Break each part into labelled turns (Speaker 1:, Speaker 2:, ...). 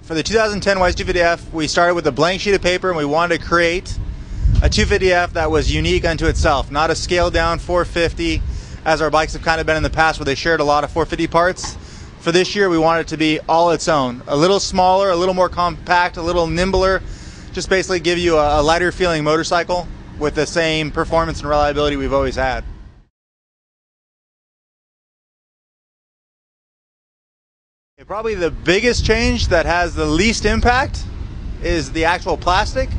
Speaker 1: For the 2010 YZ250F, we started with a blank sheet of paper and we wanted to create a 250F that was unique unto itself, not a scaled down 450 as our bikes have kind of been in the past where they shared a lot of 450 parts. For this year we wanted it to be all its own, a little smaller, a little more compact, a little nimbler, just basically give you a lighter feeling motorcycle with the same performance and reliability we've always had. Probably the biggest change that has the least impact is the actual plastic.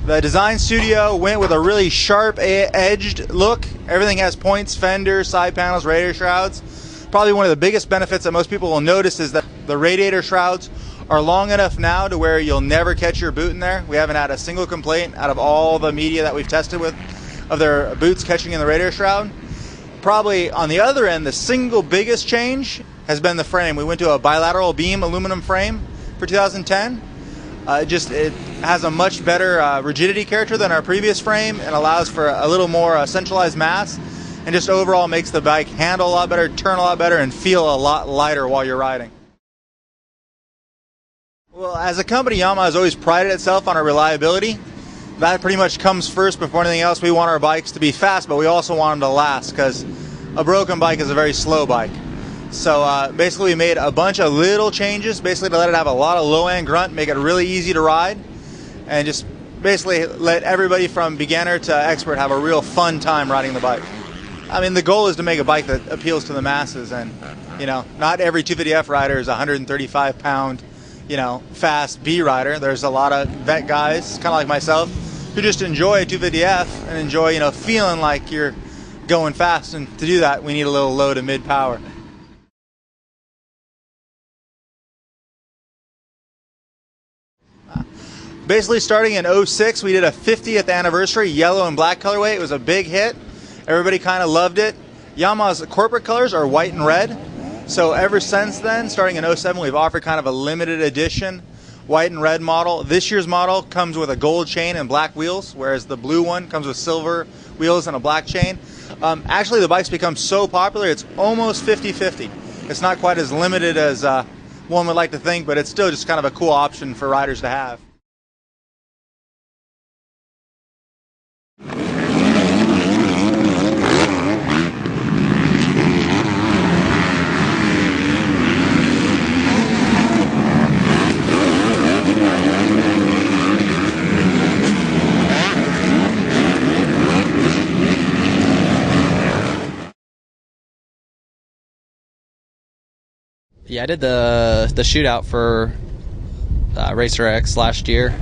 Speaker 1: The design studio went with a really sharp edged look. Everything has points, fenders, side panels, radiator shrouds. Probably one of the biggest benefits that most people will notice is that the radiator shrouds are long enough now to where you'll never catch your boot in there. We haven't had a single complaint out of all the media that we've tested with of their boots catching in the radiator shroud. Probably on the other end, the single biggest change has been the frame. We went to a bilateral beam aluminum frame for 2010. It has a much better rigidity character than our previous frame and allows for a little more centralized mass, and just overall makes the bike handle a lot better, turn a lot better, and feel a lot lighter while you're riding. Well, as a company, Yamaha has always prided itself on our reliability. That pretty much comes first before anything else. We want our bikes to be fast, but we also want them to last, because a broken bike is a very slow bike. So basically we made a bunch of little changes, basically to let it have a lot of low-end grunt, make it really easy to ride, and just basically let everybody from beginner to expert have a real fun time riding the bike. I mean, the goal is to make a bike that appeals to the masses, and you know, not every 250F rider is a 135-pound, you know, fast B rider. There's a lot of vet guys, kind of like myself, who just enjoy a 250F and enjoy, you know, feeling like you're going fast, and to do that we need a little low to mid power. Basically starting in 06, we did a 50th anniversary yellow and black colorway. It was a big hit. Everybody kind of loved it. Yamaha's corporate colors are white and red. So ever since then, starting in 07, we've offered kind of a limited edition white and red model. This year's model comes with a gold chain and black wheels, whereas the blue one comes with silver wheels and a black chain. Actually, the bike's become so popular, it's almost 50-50. It's not quite as limited as one would like to think, but it's still just kind of a cool option for riders to have.
Speaker 2: Yeah, I did the shootout for Racer X last year,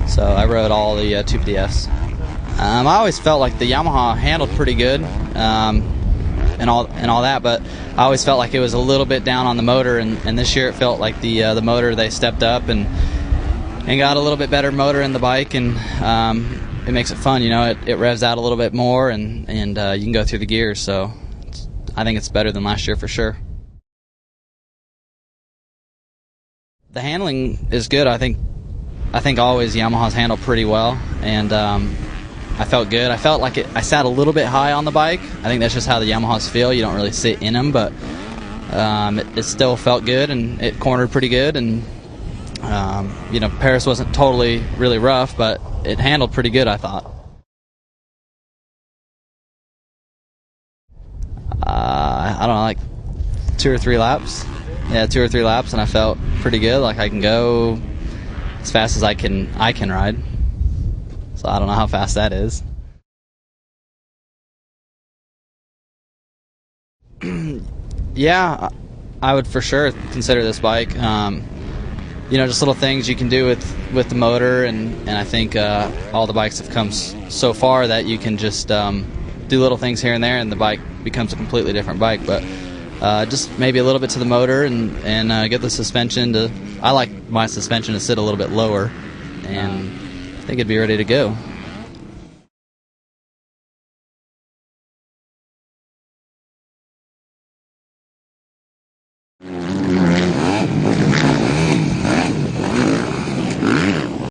Speaker 2: so I rode all the 250Fs. I always felt like the Yamaha handled pretty good and all that, but I always felt like it was a little bit down on the motor, and this year it felt like the motor, they stepped up and got a little bit better motor in the bike, and it makes it fun. You know, it revs out a little bit more, and you can go through the gears. So I think it's better than last year for sure. The handling is good. I think always Yamaha's handled pretty well, and I felt good. I felt like I sat a little bit high on the bike. I think that's just how the Yamahas feel. You don't really sit in them, but it still felt good, and it cornered pretty good. And you know, Paris wasn't totally really rough, but it handled pretty good, I thought. I don't know, like 2 or 3 laps. Yeah, 2 or 3 laps, and I felt pretty good. Like I can go as fast as I can ride. So I don't know how fast that is. Yeah, I would for sure consider this bike. You know, just little things you can do with the motor, and I think all the bikes have come so far that you can just do little things here and there, and the bike becomes a completely different bike. But just maybe a little bit to the motor, and get the suspension to. I like my suspension to sit a little bit lower, and I think it'd be ready to go.